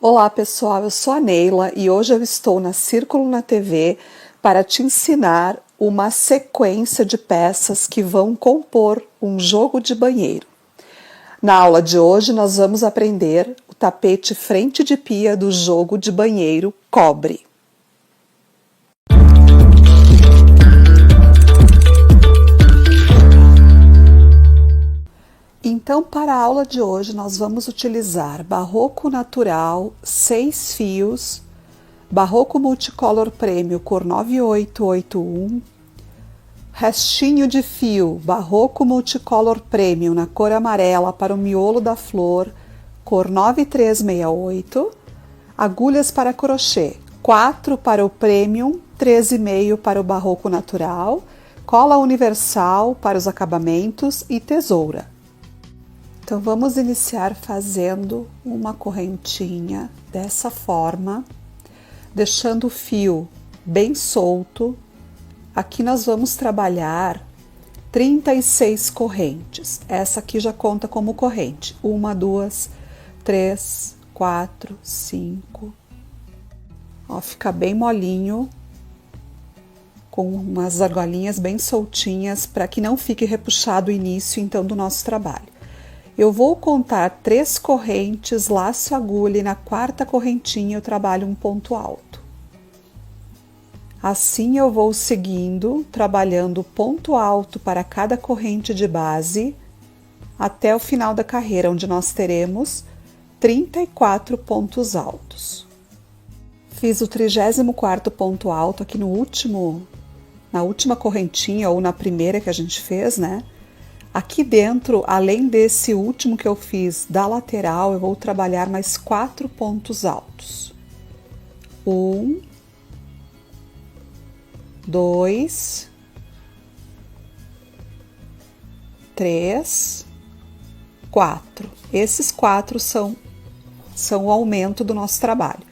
Olá pessoal, eu sou a Neila e hoje eu estou na Círculo na TV para te ensinar uma sequência de peças que vão compor um jogo de banheiro. Na aula de hoje nós vamos aprender o tapete frente de pia do jogo de banheiro cobre. Então, para a aula de hoje, nós vamos utilizar barroco natural 6 fios, barroco multicolor prêmio cor 9881, restinho de fio barroco multicolor prêmio na cor amarela para o miolo da flor, cor 9368, agulhas para crochê 4 para o premium, 13,5 para o barroco natural, cola universal para os acabamentos e tesoura. Então, vamos iniciar fazendo uma correntinha dessa forma, deixando o fio bem solto. Aqui nós vamos trabalhar 36 correntes. Essa aqui já conta como corrente. 1, 2, 3, 4, 5. Ó, fica bem molinho, com umas argolinhas bem soltinhas, para que não fique repuxado o início, então, do nosso trabalho. Eu vou contar 3 correntes, laço agulha e na 4ª correntinha eu trabalho um ponto alto. Assim eu vou seguindo, trabalhando ponto alto para cada corrente de base, até o final da carreira, onde nós teremos 34 pontos altos. Fiz o 34º ponto alto aqui na última correntinha, ou na primeira que a gente fez, né? Aqui dentro, além desse último que eu fiz da lateral, eu vou trabalhar mais 4 pontos altos. 1, 2, 3, 4. Esses 4 são o aumento do nosso trabalho.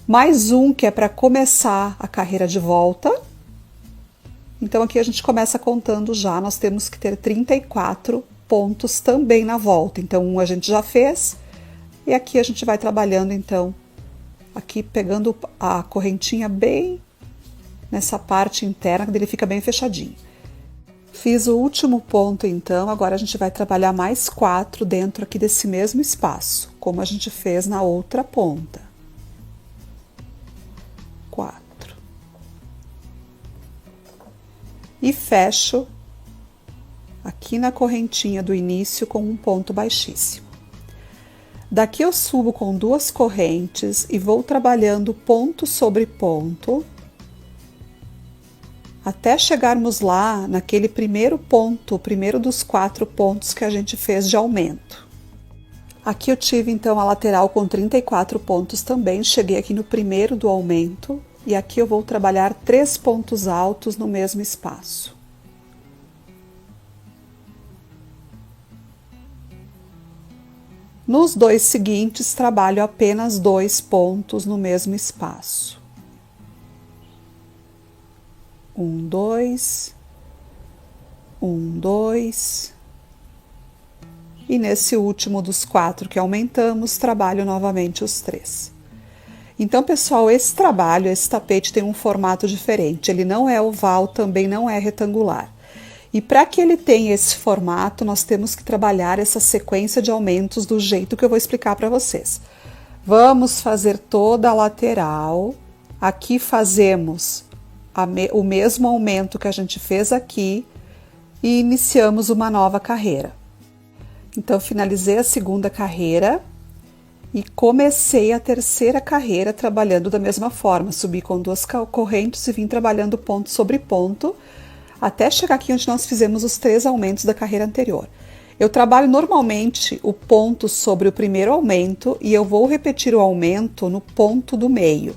Mais um que é para começar a carreira de volta. Então, aqui a gente começa contando já, nós temos que ter 34 pontos também na volta. Então, um a gente já fez, e aqui a gente vai trabalhando, então, aqui pegando a correntinha bem nessa parte interna, que ele fica bem fechadinho. Fiz o último ponto, então, agora a gente vai trabalhar mais 4 dentro aqui desse mesmo espaço, como a gente fez na outra ponta. 4. E fecho aqui na correntinha do início com um ponto baixíssimo. Daqui eu subo com 2 correntes e vou trabalhando ponto sobre ponto, até chegarmos lá naquele primeiro ponto, o primeiro dos 4 pontos que a gente fez de aumento. Aqui eu tive então a lateral com 34 pontos também, cheguei aqui no primeiro do aumento. E aqui eu vou trabalhar 3 pontos altos no mesmo espaço. Nos 2 seguintes, trabalho apenas 2 pontos no mesmo espaço. 1, 2, 1, 2. E nesse último dos 4 que aumentamos, trabalho novamente os 3. Então, pessoal, esse tapete tem um formato diferente. Ele não é oval, também não é retangular. E para que ele tenha esse formato, nós temos que trabalhar essa sequência de aumentos do jeito que eu vou explicar para vocês. Vamos fazer toda a lateral. Aqui fazemos o mesmo aumento que a gente fez aqui e iniciamos uma nova carreira. Então, finalizei a 2ª carreira. E comecei a 3ª carreira trabalhando da mesma forma, subi com 2 correntes e vim trabalhando ponto sobre ponto, até chegar aqui onde nós fizemos os 3 aumentos da carreira anterior. Eu trabalho normalmente o ponto sobre o primeiro aumento e eu vou repetir o aumento no ponto do meio.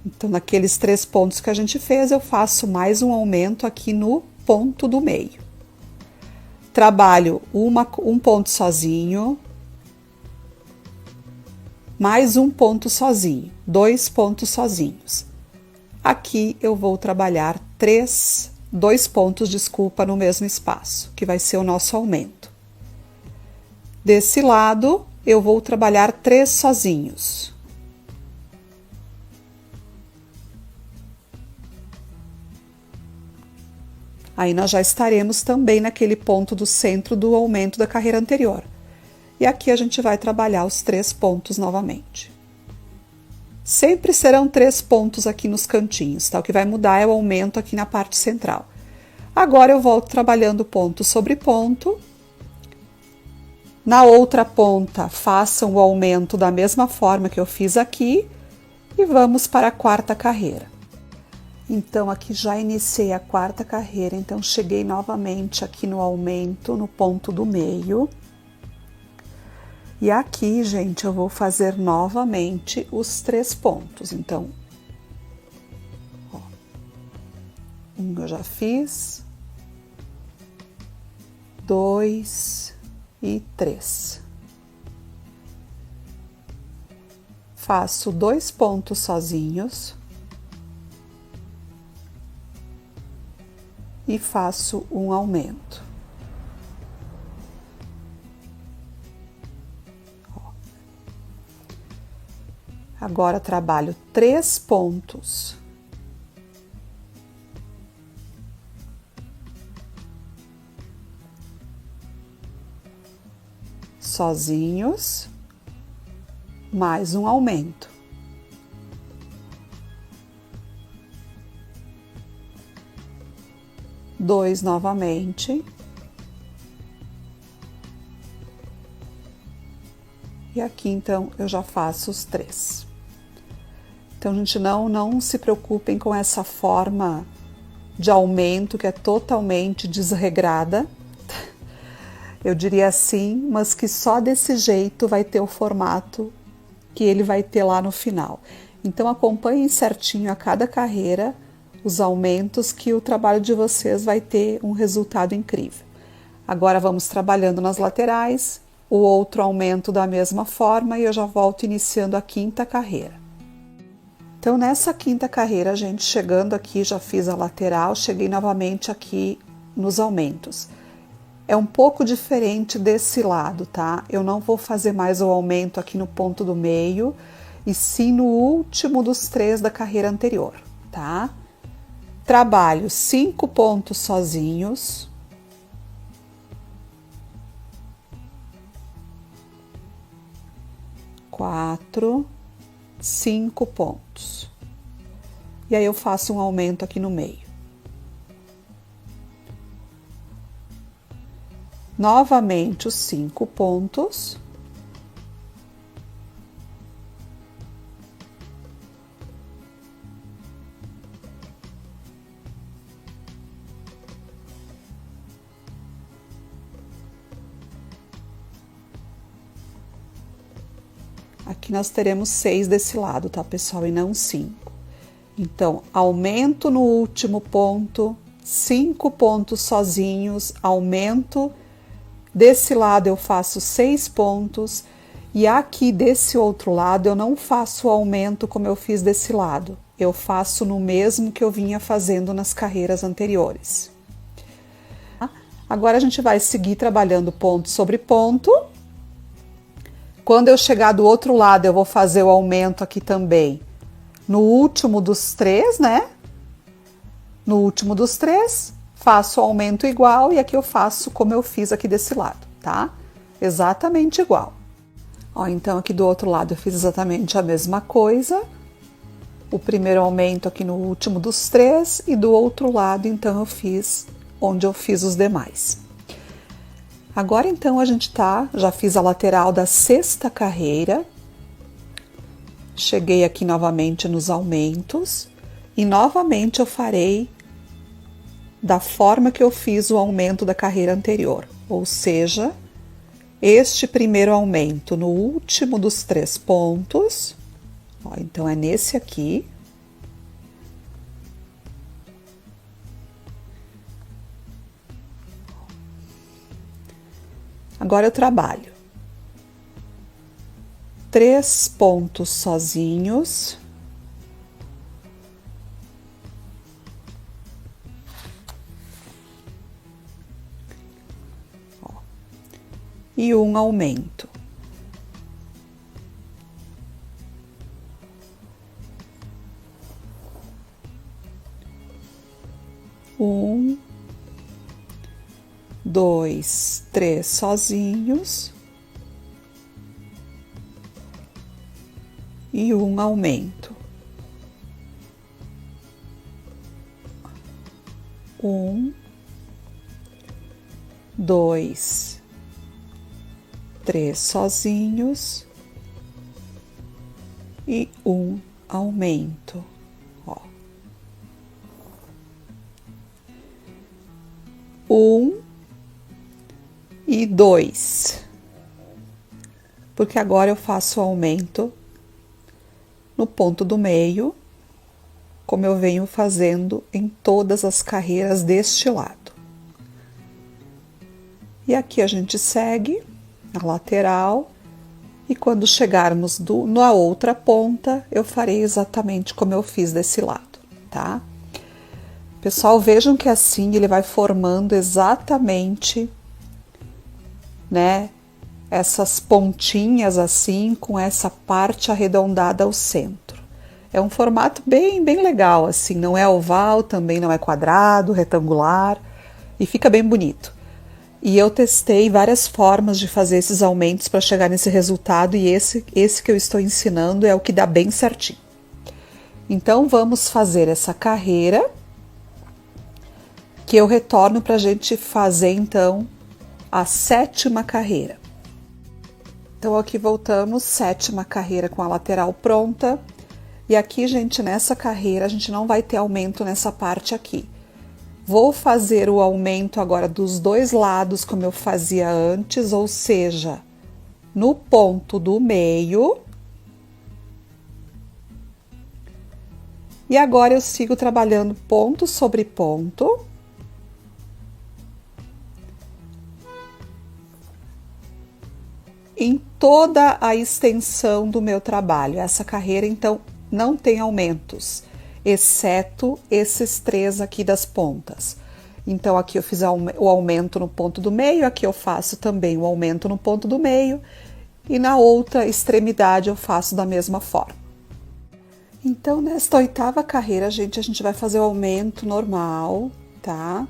Então, naqueles 3 pontos que a gente fez, eu faço mais um aumento aqui no ponto do meio. Trabalho um ponto sozinho, mais um ponto sozinho, 2 pontos sozinhos. Aqui eu vou trabalhar 2 pontos, desculpa, no mesmo espaço, que vai ser o nosso aumento. Desse lado, eu vou trabalhar 3 sozinhos. Aí nós já estaremos também naquele ponto do centro do aumento da carreira anterior. E aqui a gente vai trabalhar os 3 pontos novamente. Sempre serão 3 pontos aqui nos cantinhos, tá? O que vai mudar é o aumento aqui na parte central. Agora eu volto trabalhando ponto sobre ponto. Na outra ponta, façam o aumento da mesma forma que eu fiz aqui e vamos para a 4ª carreira. Então, aqui já iniciei a 4ª carreira, então cheguei novamente aqui no aumento, no ponto do meio. E aqui, gente, eu vou fazer novamente os 3 pontos. Então, ó, um eu já fiz, 2 e 3. Faço 2 pontos sozinhos. E faço um aumento. Agora trabalho 3 pontos. Sozinhos, mais um aumento. Dois novamente. E aqui, então, eu já faço os 3. Então, gente, não se preocupem com essa forma de aumento que é totalmente desregrada. Eu diria assim, mas que só desse jeito vai ter o formato que ele vai ter lá no final. Então, acompanhem certinho a cada carreira os aumentos que o trabalho de vocês vai ter um resultado incrível. Agora vamos trabalhando nas laterais, o outro aumento da mesma forma e eu já volto iniciando a 5ª carreira. Então nessa 5ª carreira, gente, chegando aqui, já fiz a lateral, cheguei novamente aqui nos aumentos. É um pouco diferente desse lado, tá? Eu não vou fazer mais o aumento aqui no ponto do meio, e sim no último dos 3 da carreira anterior, tá? Trabalho 5 pontos sozinhos. Quatro, 5 pontos. E aí eu faço um aumento aqui no meio. Novamente os 5 pontos. Aqui nós teremos 6 desse lado, tá, pessoal? E não 5. Então, aumento no último ponto, 5 pontos sozinhos, aumento. Desse lado eu faço 6 pontos. E aqui desse outro lado eu não faço o aumento como eu fiz desse lado. Eu faço no mesmo que eu vinha fazendo nas carreiras anteriores. Agora a gente vai seguir trabalhando ponto sobre ponto. Quando eu chegar do outro lado, eu vou fazer o aumento aqui também. No último dos 3, né? No último dos 3, faço o aumento igual e aqui eu faço como eu fiz aqui desse lado, tá? Exatamente igual. Ó, então aqui do outro lado eu fiz exatamente a mesma coisa. O primeiro aumento aqui no último dos 3 e do outro lado, então, eu fiz onde eu fiz os demais. Agora, então, a gente já fiz a lateral da 6ª carreira. Cheguei aqui novamente nos aumentos e novamente eu farei da forma que eu fiz o aumento da carreira anterior, ou seja, este primeiro aumento no último dos 3 pontos, ó, então é nesse aqui. Agora eu trabalho 3 pontos sozinhos. Ó, e um aumento. 1, 2, 3 sozinhos e um aumento. 1, 2, 3 sozinhos e um aumento. Ó. 1 e 2, porque agora eu faço o aumento no ponto do meio, como eu venho fazendo em todas as carreiras deste lado. E aqui a gente segue a lateral, e quando chegarmos na outra ponta, eu farei exatamente como eu fiz desse lado, tá? Pessoal, vejam que assim ele vai formando exatamente, né, essas pontinhas assim, com essa parte arredondada ao centro. É um formato bem legal, assim, não é oval, também não é quadrado, retangular, e fica bem bonito. E eu testei várias formas de fazer esses aumentos para chegar nesse resultado, e esse que eu estou ensinando é o que dá bem certinho. Então, vamos fazer essa carreira, que eu retorno para a gente fazer, então, a 7ª carreira. Então, aqui voltamos, 7ª carreira com a lateral pronta. E aqui, gente, nessa carreira, a gente não vai ter aumento nessa parte aqui. Vou fazer o aumento agora dos dois lados, como eu fazia antes, ou seja, no ponto do meio. E agora eu sigo trabalhando ponto sobre ponto. Em toda a extensão do meu trabalho. Essa carreira, então, não tem aumentos, exceto esses 3 aqui das pontas. Então, aqui eu fiz o aumento no ponto do meio, aqui eu faço também o aumento no ponto do meio, e na outra extremidade eu faço da mesma forma. Então, nesta 8ª carreira, gente, a gente vai fazer o aumento normal, tá?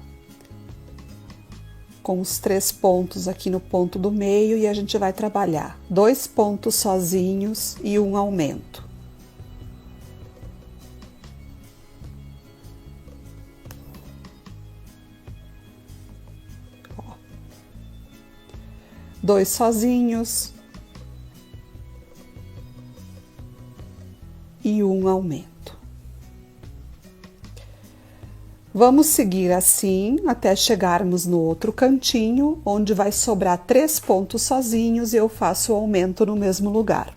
Com os 3 pontos aqui no ponto do meio, e a gente vai trabalhar 2 pontos sozinhos e um aumento. Ó. 2 sozinhos e um aumento. Vamos seguir assim até chegarmos no outro cantinho, onde vai sobrar 3 pontos sozinhos, e eu faço o aumento no mesmo lugar.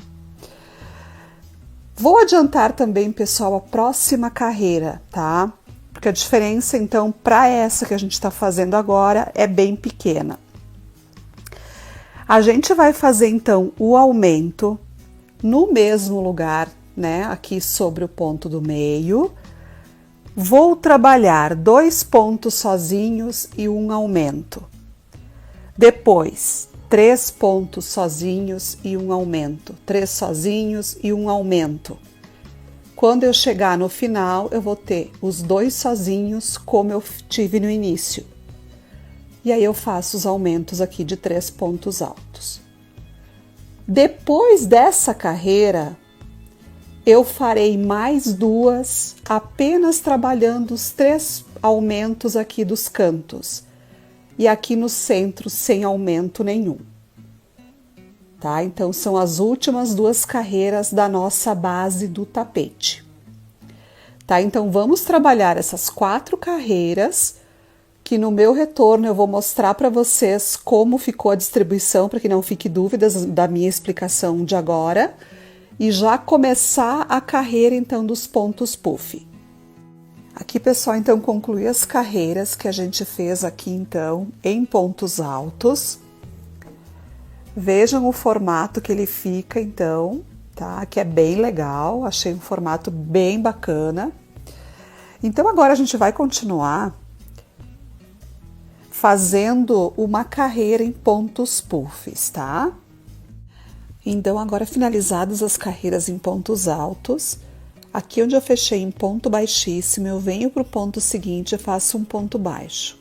Vou adiantar também, pessoal, a próxima carreira, tá? Porque a diferença, então, para essa que a gente está fazendo agora é bem pequena. A gente vai fazer, então, o aumento no mesmo lugar, né? Aqui sobre o ponto do meio. Vou trabalhar 2 pontos sozinhos e um aumento. Depois, 3 pontos sozinhos e um aumento. 3 sozinhos e um aumento. Quando eu chegar no final, eu vou ter os 2 sozinhos, como eu tive no início. E aí eu faço os aumentos aqui de 3 pontos altos. Depois dessa carreira, eu farei mais 2, apenas trabalhando os 3 aumentos aqui dos cantos. E aqui no centro, sem aumento nenhum. Tá? Então, são as últimas 2 carreiras da nossa base do tapete. Tá? Então, vamos trabalhar essas 4 carreiras, que no meu retorno eu vou mostrar para vocês como ficou a distribuição, para que não fique dúvidas da minha explicação de agora. E já começar a carreira, então, dos pontos puff. Aqui, pessoal, então, concluí as carreiras que a gente fez aqui, então, em pontos altos. Vejam o formato que ele fica, então, tá? Que é bem legal, achei um formato bem bacana. Então, agora a gente vai continuar fazendo uma carreira em pontos puffs, tá? Então, agora finalizadas as carreiras em pontos altos, Aqui onde eu fechei em ponto baixíssimo, eu venho para o ponto seguinte e faço um ponto baixo.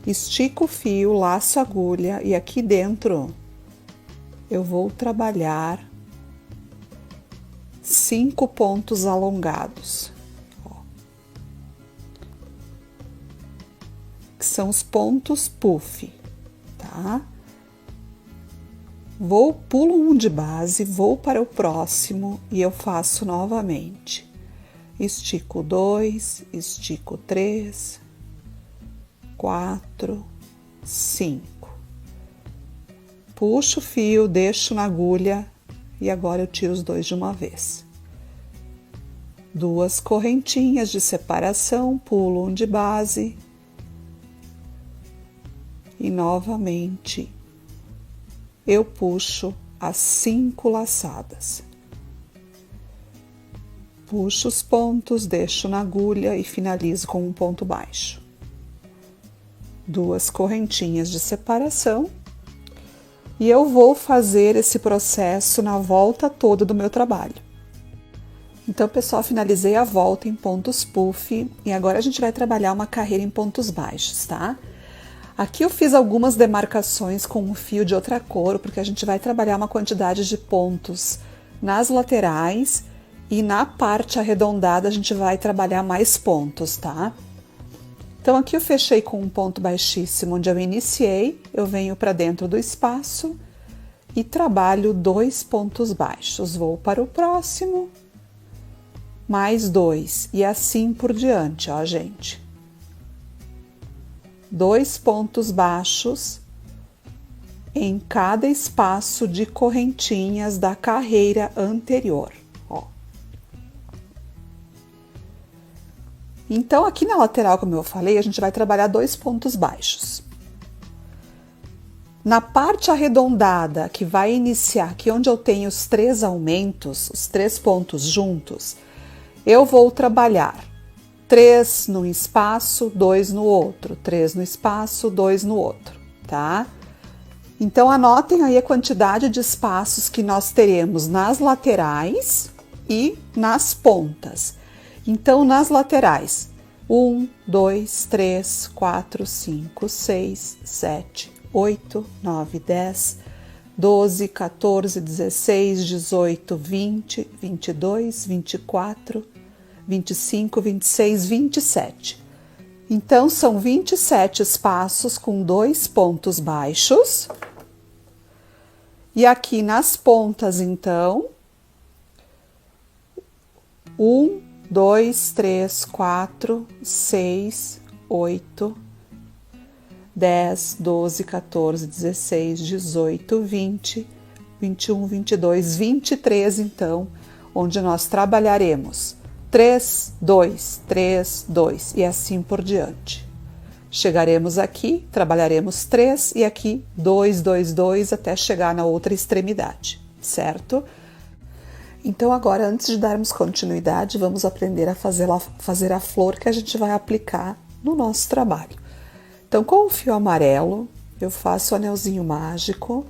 Estico o fio, laço a agulha e aqui dentro eu vou trabalhar 5 pontos alongados, ó, que são os pontos puff, tá? Pulo um de base, vou para o próximo e eu faço novamente. Estico 2, estico 3, 4, 5. Puxo o fio, deixo na agulha e agora eu tiro os dois de uma vez. 2 correntinhas de separação, pulo um de base e novamente eu puxo as 5 laçadas. Puxo os pontos, deixo na agulha e finalizo com um ponto baixo. 2 correntinhas de separação e eu vou fazer esse processo na volta toda do meu trabalho. Então, pessoal, finalizei a volta em pontos puff e agora a gente vai trabalhar uma carreira em pontos baixos, tá? Aqui eu fiz algumas demarcações com um fio de outra cor, porque a gente vai trabalhar uma quantidade de pontos nas laterais e na parte arredondada a gente vai trabalhar mais pontos, tá? Então, aqui eu fechei com um ponto baixíssimo onde eu iniciei, eu venho para dentro do espaço e trabalho 2 pontos baixos. Vou para o próximo, mais 2 e assim por diante, ó, gente. 2 pontos baixos em cada espaço de correntinhas da carreira anterior, ó. Então, aqui na lateral, como eu falei, a gente vai trabalhar 2 pontos baixos. Na parte arredondada, que vai iniciar, aqui onde eu tenho os 3 aumentos, os 3 pontos juntos, eu vou trabalhar 3 num espaço, 2 no outro, 3 no espaço, 2 no outro, tá? Então, anotem aí a quantidade de espaços que nós teremos nas laterais e nas pontas. Então, nas laterais, 1, 2, 3, 4, 5, 6, 7, 8, 9, 10, 12, 14, 16, 18, 20, 22, 24, 25, 26, 27. Então, são 27 espaços com 2 pontos baixos. E aqui nas pontas, então, 1, 2, 3, 4, 6, 8, 10, 12, 14, 16, 18, 20, 21, 22, 23, então, onde nós trabalharemos 3, 2, 3, 2 e assim por diante. Chegaremos aqui, trabalharemos 3 e aqui 2, 2, 2 até chegar na outra extremidade, certo? Então agora, antes de darmos continuidade, vamos aprender a fazer a flor que a gente vai aplicar no nosso trabalho. Então, com o fio amarelo, eu faço o anelzinho mágico,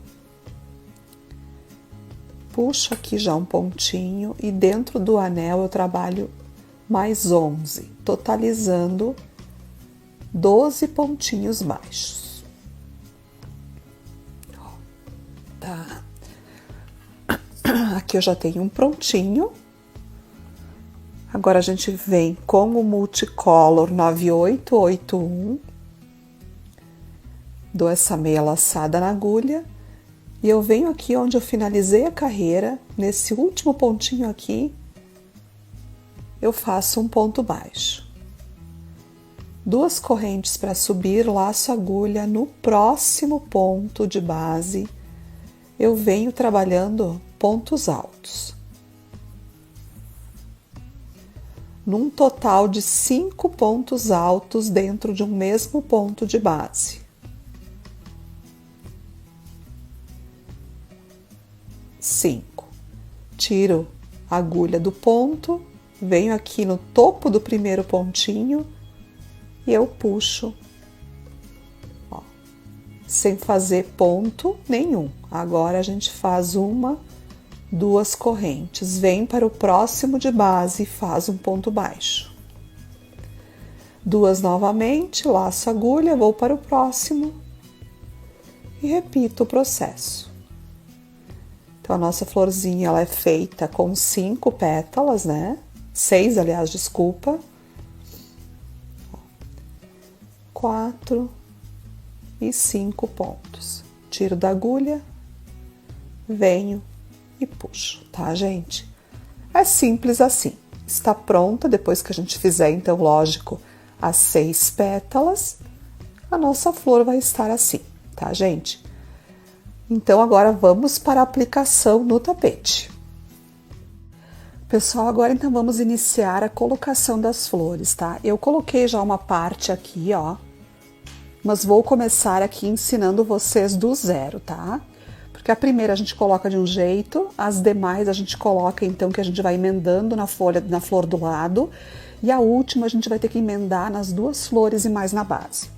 puxo aqui já um pontinho e dentro do anel eu trabalho mais 11, totalizando 12 pontinhos baixos. Tá. Aqui eu já tenho um prontinho. Agora a gente vem com o Multicolor 9881. Dou essa meia laçada na agulha e eu venho aqui onde eu finalizei a carreira, nesse último pontinho aqui, eu faço um ponto baixo. 2 correntes para subir, laço a agulha no próximo ponto de base, eu venho trabalhando pontos altos. Num total de 5 pontos altos dentro de um mesmo ponto de base. Tiro a agulha do ponto, venho aqui no topo do primeiro pontinho e eu puxo, ó, sem fazer ponto nenhum. Agora a gente faz uma duas correntes, vem para o próximo de base e faz um ponto baixo. Duas novamente, laço a agulha, vou para o próximo e repito o processo. Então, a nossa florzinha, ela é feita com 5 pétalas, né? 6, aliás, desculpa. 4 e 5 pontos. Tiro da agulha, venho e puxo, tá, gente? É simples assim. Está pronta, depois que a gente fizer, então, lógico, as 6 pétalas, a nossa flor vai estar assim, tá, gente? Então, agora vamos para a aplicação no tapete. Pessoal, agora então vamos iniciar a colocação das flores, tá? Eu coloquei já uma parte aqui, ó, mas vou começar aqui ensinando vocês do zero, tá? Porque a primeira a gente coloca de um jeito, as demais a gente coloca então que a gente vai emendando na flor do lado, e a última a gente vai ter que emendar nas 2 flores e mais na base.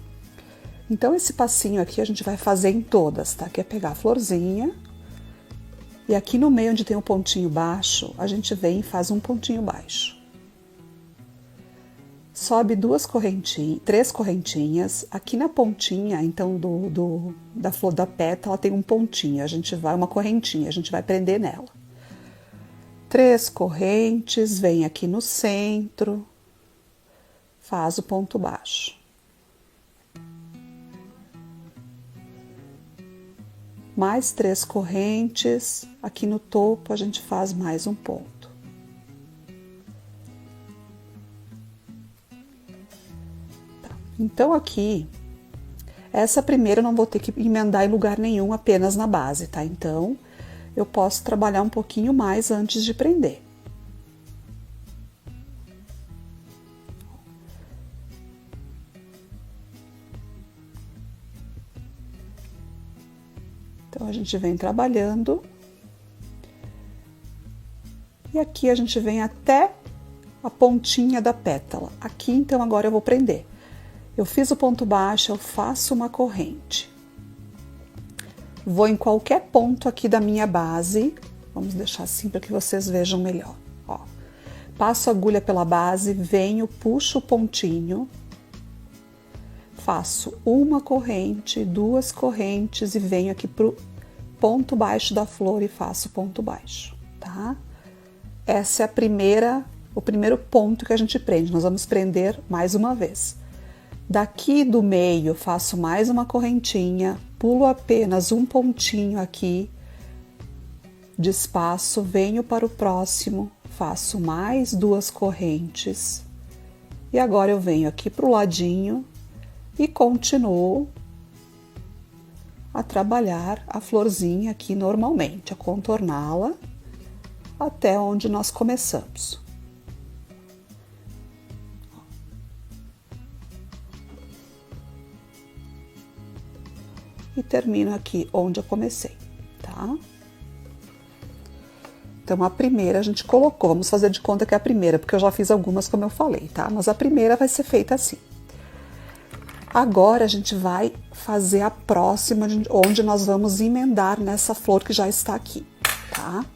Então, esse passinho aqui a gente vai fazer em todas, tá? Que é pegar a florzinha, e aqui no meio onde tem um pontinho baixo, a gente vem e faz um pontinho baixo. Sobe 3 correntinhas, aqui na pontinha, então, da flor da pétala tem um pontinho, uma correntinha, a gente vai prender nela. 3 correntes, vem aqui no centro, faz o ponto baixo. Mais 3 correntes, aqui no topo a gente faz mais um ponto. Tá. Então aqui, essa primeira eu não vou ter que emendar em lugar nenhum, apenas na base, tá? Então, eu posso trabalhar um pouquinho mais antes de prender. Então, a gente vem trabalhando. E aqui a gente vem até a pontinha da pétala. Aqui, então, agora eu vou prender. Eu fiz o ponto baixo, eu faço uma corrente. Vou em qualquer ponto aqui da minha base. Vamos deixar assim para que vocês vejam melhor. Ó. Passo a agulha pela base, venho, puxo o pontinho. Faço uma corrente, 2 correntes e venho aqui pro ponto baixo da flor e faço ponto baixo, tá? Essa é o primeiro ponto que a gente prende. Nós vamos prender mais uma vez. Daqui do meio, faço mais uma correntinha, pulo apenas um pontinho aqui de espaço, venho para o próximo, faço mais 2 correntes e agora eu venho aqui pro ladinho e continuo a trabalhar a florzinha aqui normalmente, a contorná-la até onde nós começamos. E termino aqui onde eu comecei, tá? Então, a primeira a gente colocou, vamos fazer de conta que é a primeira, porque eu já fiz algumas como eu falei, tá? Mas a primeira vai ser feita assim. Agora, a gente vai fazer a próxima, onde nós vamos emendar nessa flor que já está aqui, tá?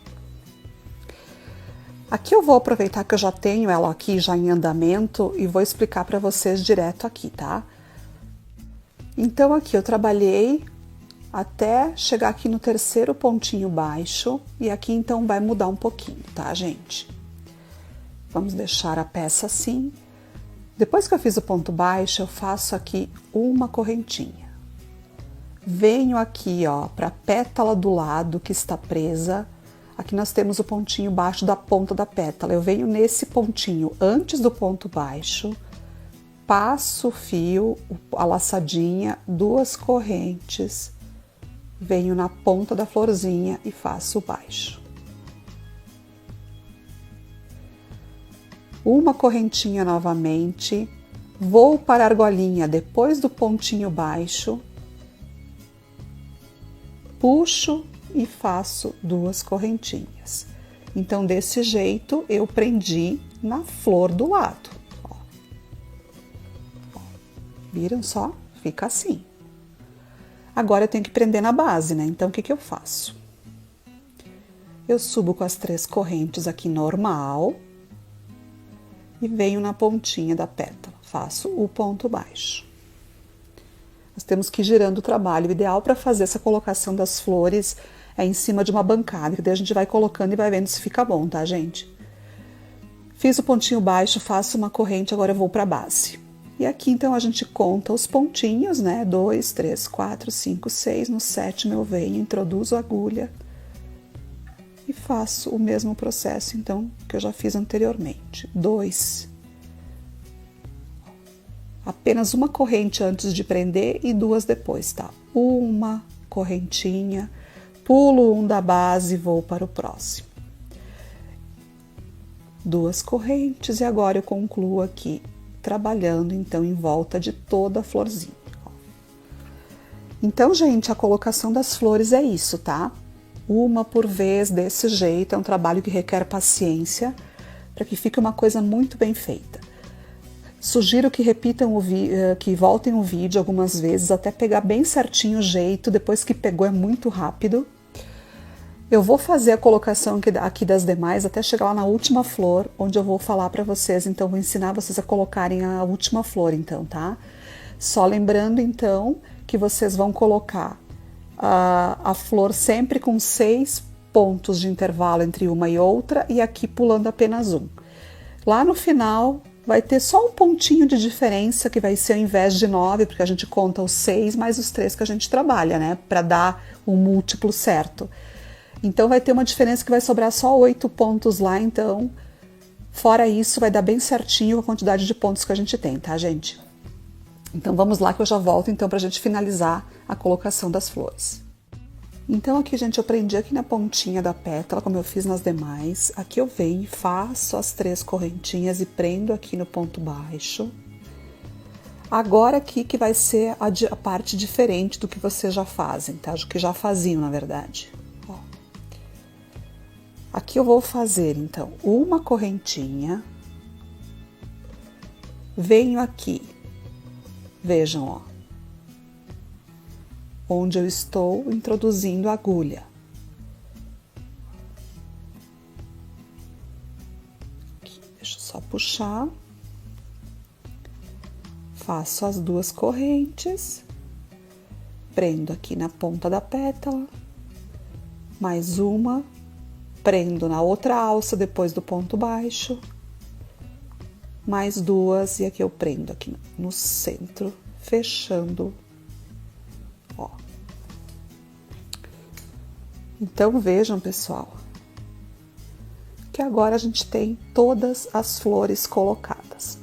Aqui eu vou aproveitar que eu já tenho ela aqui já em andamento e vou explicar para vocês direto aqui, tá? Então, aqui eu trabalhei até chegar aqui no terceiro pontinho baixo e aqui então vai mudar um pouquinho, tá, gente? Vamos deixar a peça assim. Depois que eu fiz o ponto baixo, eu faço aqui uma correntinha. Venho aqui, ó, para a pétala do lado que está presa. Aqui nós temos o pontinho baixo da ponta da pétala. Eu venho nesse pontinho antes do ponto baixo, passo o fio, a laçadinha, 2 correntes, venho na ponta da florzinha e faço o baixo. Uma correntinha novamente, vou para a argolinha depois do pontinho baixo, puxo e faço 2 correntinhas. Então, desse jeito, eu prendi na flor do lado. Ó. Ó. Viram só? Fica assim. Agora, eu tenho que prender na base, né? Então, o que que eu faço? Eu subo com as 3 correntes aqui normal e venho na pontinha da pétala, faço o ponto baixo. Nós temos que ir girando o trabalho. O ideal para fazer essa colocação das flores é em cima de uma bancada, que daí a gente vai colocando e vai vendo se fica bom, tá, gente? Fiz o pontinho baixo, faço uma corrente, agora eu vou para a base. E aqui, então, a gente conta os pontinhos, né? 2, 3, 4, 5, 6. No 7º eu venho, introduzo a agulha e faço o mesmo processo, então, que eu já fiz anteriormente. 2. Apenas uma corrente antes de prender e 2 depois, tá? Uma correntinha, pulo um da base e vou para o próximo. 2 correntes e agora eu concluo aqui, trabalhando então em volta de toda a florzinha. Então, gente, a colocação das flores é isso, tá? Uma por vez, desse jeito, é um trabalho que requer paciência, para que fique uma coisa muito bem feita. Sugiro que repitam que voltem o vídeo algumas vezes, até pegar bem certinho o jeito, depois que pegou é muito rápido. Eu vou fazer a colocação aqui das demais até chegar lá na última flor, onde eu vou falar para vocês, então vou ensinar vocês a colocarem a última flor, então, tá? Só lembrando, então, que vocês vão colocar a flor sempre com 6 pontos de intervalo entre uma e outra e aqui pulando apenas um. Lá no final vai ter só um pontinho de diferença, que vai ser ao invés de 9, porque a gente conta os 6 mais os 3 que a gente trabalha, né? Para dar o múltiplo certo. Então vai ter uma diferença que vai sobrar só 8 pontos lá, então fora isso vai dar bem certinho a quantidade de pontos que a gente tem, tá, gente? Então vamos lá que eu já volto então pra gente finalizar a colocação das flores. Então aqui, gente, eu prendi aqui na pontinha da pétala, como eu fiz nas demais. Aqui eu venho, faço as 3 correntinhas e prendo aqui no ponto baixo. Agora aqui que vai ser a parte diferente do que vocês já fazem, tá? Do que já faziam, na verdade. Ó. Aqui eu vou fazer, então, uma correntinha. Venho aqui. Vejam, ó. Onde eu estou introduzindo a agulha. Aqui, deixa eu só puxar. Faço as 2 correntes. Prendo aqui na ponta da pétala. Mais uma. Prendo na outra alça depois do ponto baixo. Mais 2 e aqui eu prendo aqui no centro, fechando. Ó. Então vejam, pessoal, que agora a gente tem todas as flores colocadas.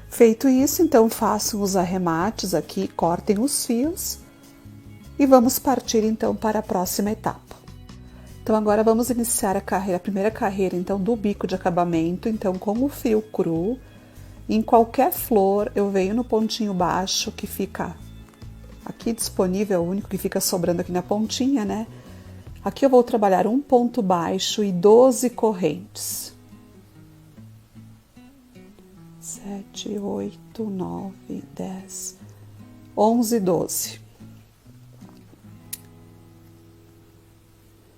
Feito isso, então façam os arremates aqui, cortem os fios e vamos partir então para a próxima etapa. Então agora vamos iniciar a primeira carreira então do bico de acabamento, então com o fio cru. Em qualquer flor eu venho no pontinho baixo que fica aqui disponível, é o único que fica sobrando aqui na pontinha, né? Aqui eu vou trabalhar um ponto baixo e 12 correntes. 7, 8, 9, 10, 11, 12.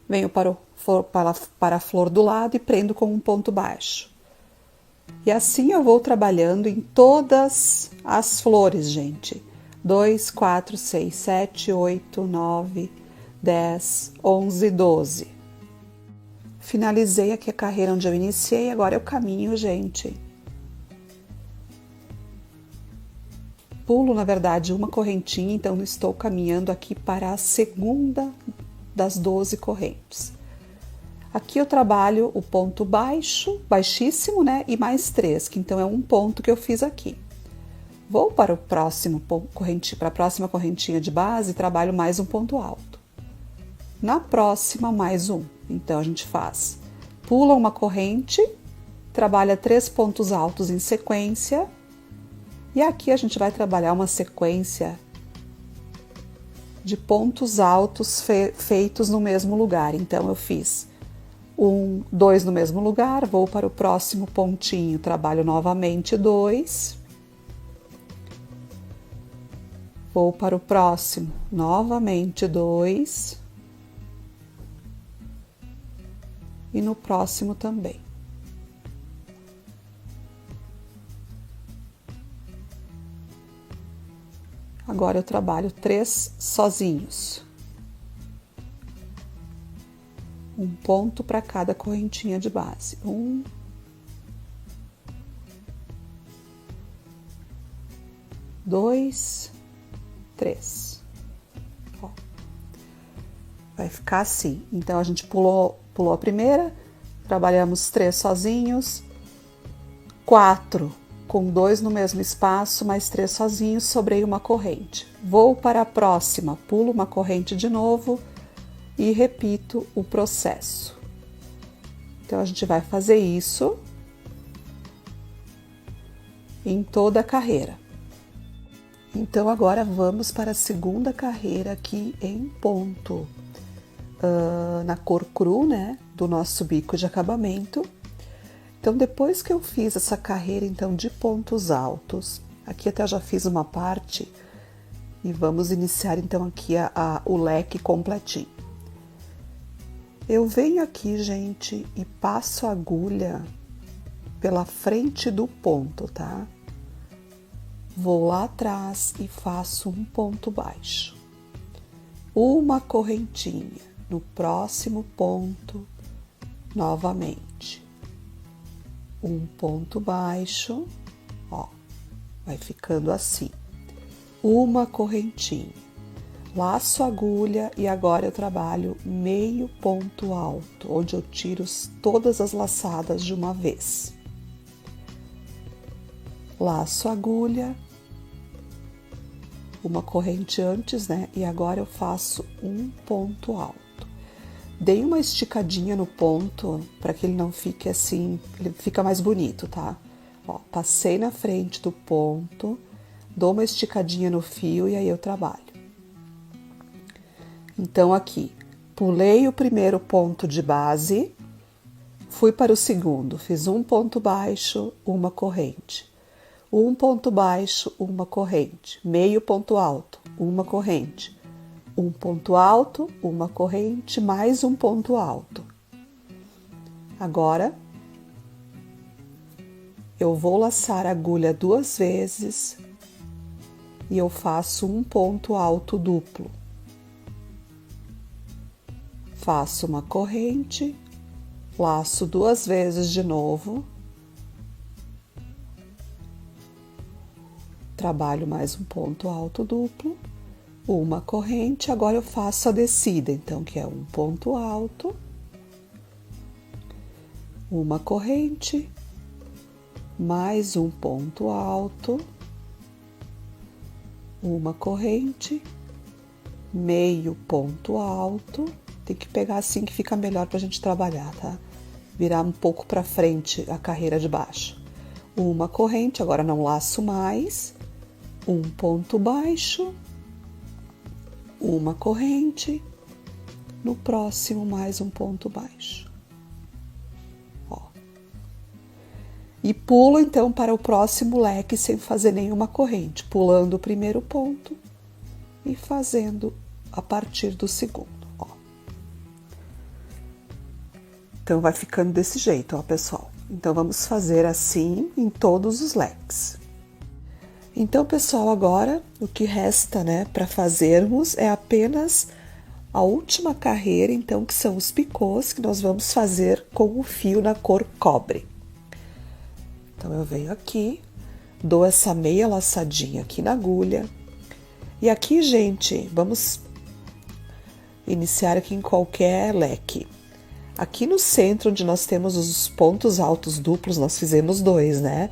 Venho para a flor do lado e prendo com um ponto baixo. E assim eu vou trabalhando em todas as flores, gente. 2, 4, 6, 7, 8, 9, 10, 11, 12. Finalizei aqui a carreira onde eu iniciei, agora eu caminho, gente. Pulo, na verdade, uma correntinha, então estou caminhando aqui para a segunda das 12 correntes. Aqui eu trabalho o ponto baixo, baixíssimo, né? E mais 3, que então é um ponto que eu fiz aqui. Vou para o próximo para a próxima correntinha de base e trabalho mais um ponto alto. Na próxima, mais um. Então a gente faz, pula uma corrente, trabalha 3 pontos altos em sequência, e aqui a gente vai trabalhar uma sequência de pontos altos feitos no mesmo lugar. Então eu fiz 1, 2 no mesmo lugar, vou para o próximo pontinho, trabalho novamente 2, vou para o próximo, novamente 2, e no próximo também. Agora eu trabalho 3 sozinhos. Um ponto para cada correntinha de base. 1, 2, 3. Ó. Vai ficar assim. Então, a gente pulou a primeira, trabalhamos 3 sozinhos, 4 com 2 no mesmo espaço, mais 3 sozinhos, sobrei uma corrente. Vou para a próxima, pulo uma corrente de novo e repito o processo. Então, a gente vai fazer isso em toda a carreira. Então, agora vamos para a segunda carreira aqui em ponto, na cor cru, né, do nosso bico de acabamento. Então, depois que eu fiz essa carreira, então, de pontos altos, aqui até já fiz uma parte, e vamos iniciar, então, aqui o leque completinho. Eu venho aqui, gente, e passo a agulha pela frente do ponto, tá? Vou lá atrás e faço um ponto baixo. Uma correntinha no próximo ponto, novamente. Um ponto baixo, ó, vai ficando assim. Uma correntinha, laço a agulha e agora eu trabalho meio ponto alto, onde eu tiro todas as laçadas de uma vez. Laço a agulha, uma corrente antes, né? E agora eu faço um ponto alto. Dei uma esticadinha no ponto para que ele não fique assim, ele fica mais bonito, tá? Ó, passei na frente do ponto, dou uma esticadinha no fio e aí eu trabalho. Então, aqui, pulei o primeiro ponto de base, fui para o segundo, fiz um ponto baixo, uma corrente. Um ponto baixo, uma corrente. Meio ponto alto, uma corrente. Um ponto alto, uma corrente, mais um ponto alto. Agora, eu vou laçar a agulha 2 vezes e eu faço um ponto alto duplo. Faço uma corrente, laço 2 vezes de novo. Trabalho mais um ponto alto duplo. Uma corrente, agora eu faço a descida, então, que é um ponto alto, uma corrente, mais um ponto alto, uma corrente, meio ponto alto, tem que pegar assim que fica melhor pra gente trabalhar, tá? Virar um pouco pra frente a carreira de baixo. Uma corrente, agora não laço mais, um ponto baixo, uma corrente, no próximo mais um ponto baixo. Ó. E pulo então para o próximo leque sem fazer nenhuma corrente, pulando o primeiro ponto e fazendo a partir do segundo. Ó. Então vai ficando desse jeito, ó, pessoal. Então vamos fazer assim em todos os leques. Então, pessoal, agora o que resta, né, para fazermos é apenas a última carreira, então, que são os picôs que nós vamos fazer com o fio na cor cobre. Então, eu venho aqui, dou essa meia laçadinha aqui na agulha. E aqui, gente, vamos iniciar aqui em qualquer leque. Aqui no centro, onde nós temos os pontos altos duplos, nós fizemos 2, né?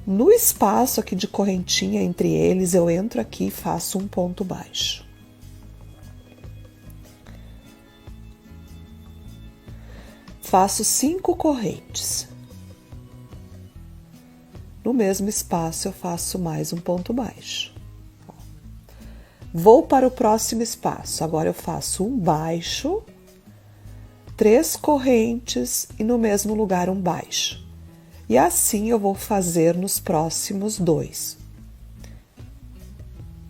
No espaço aqui de correntinha entre eles, eu entro aqui e faço um ponto baixo. Faço 5 correntes. No mesmo espaço, eu faço mais um ponto baixo. Vou para o próximo espaço. Agora eu faço um baixo, 3 correntes e no mesmo lugar um baixo. E assim eu vou fazer nos próximos 2.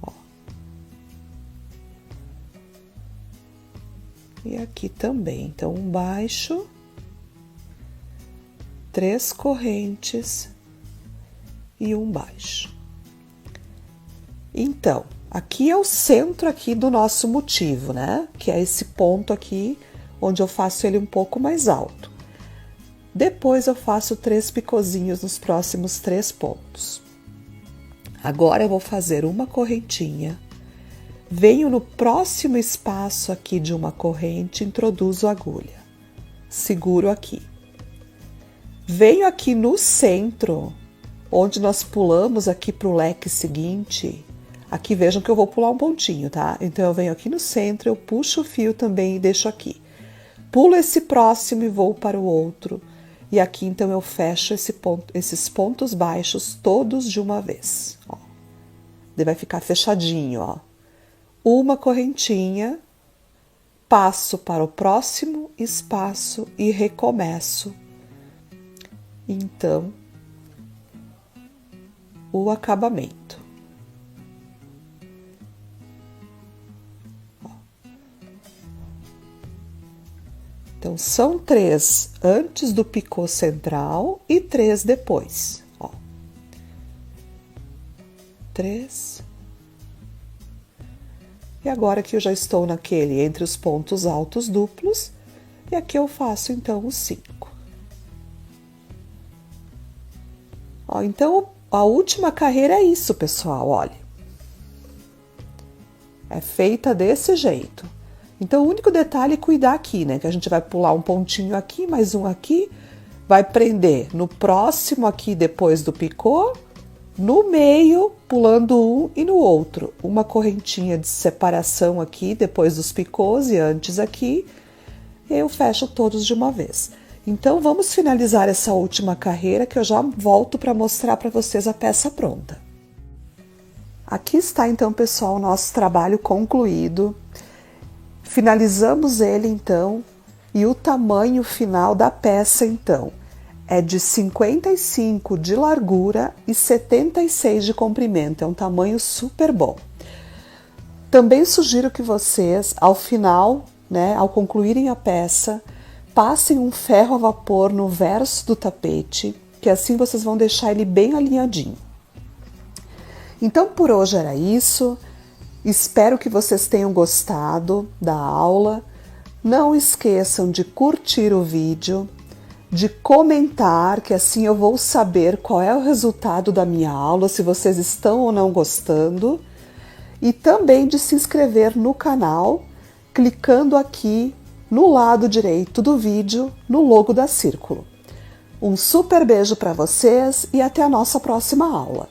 Ó. E aqui também. Então, um baixo, 3 correntes e um baixo. Então, aqui é o centro aqui do nosso motivo, né? Que é esse ponto aqui, onde eu faço ele um pouco mais alto. Depois eu faço 3 picozinhos nos próximos 3 pontos. Agora eu vou fazer uma correntinha, venho no próximo espaço aqui de uma corrente, introduzo a agulha, seguro aqui. Venho aqui no centro, onde nós pulamos aqui para o leque seguinte. Aqui vejam que eu vou pular um pontinho, tá? Então eu venho aqui no centro, eu puxo o fio também e deixo aqui. Pulo esse próximo e vou para o outro. E aqui então eu fecho esses pontos baixos todos de uma vez, ó. Ele vai ficar fechadinho, ó. Uma correntinha, passo para o próximo espaço e recomeço. Então, o acabamento. Então, são 3 antes do picô central e 3 depois, ó. 3. E agora que eu já estou naquele entre os pontos altos duplos, e aqui eu faço então os 5. Ó, então, a última carreira é isso, pessoal, olha. É feita desse jeito. Então, o único detalhe é cuidar aqui, né? Que a gente vai pular um pontinho aqui, mais um aqui, vai prender no próximo aqui depois do picô, no meio, pulando um e no outro. Uma correntinha de separação aqui, depois dos picôs e antes aqui, eu fecho todos de uma vez. Então, vamos finalizar essa última carreira que eu já volto para mostrar para vocês a peça pronta. Aqui está, então, pessoal, o nosso trabalho concluído. Finalizamos ele, então, e o tamanho final da peça, então, é de 55 de largura e 76 de comprimento. É um tamanho super bom. Também sugiro que vocês, ao final, né, ao concluírem a peça, passem um ferro a vapor no verso do tapete, que assim vocês vão deixar ele bem alinhadinho. Então, por hoje era isso. Espero que vocês tenham gostado da aula. Não esqueçam de curtir o vídeo, de comentar, que assim eu vou saber qual é o resultado da minha aula, se vocês estão ou não gostando. E também de se inscrever no canal, clicando aqui no lado direito do vídeo, no logo da Círculo. Um super beijo para vocês e até a nossa próxima aula.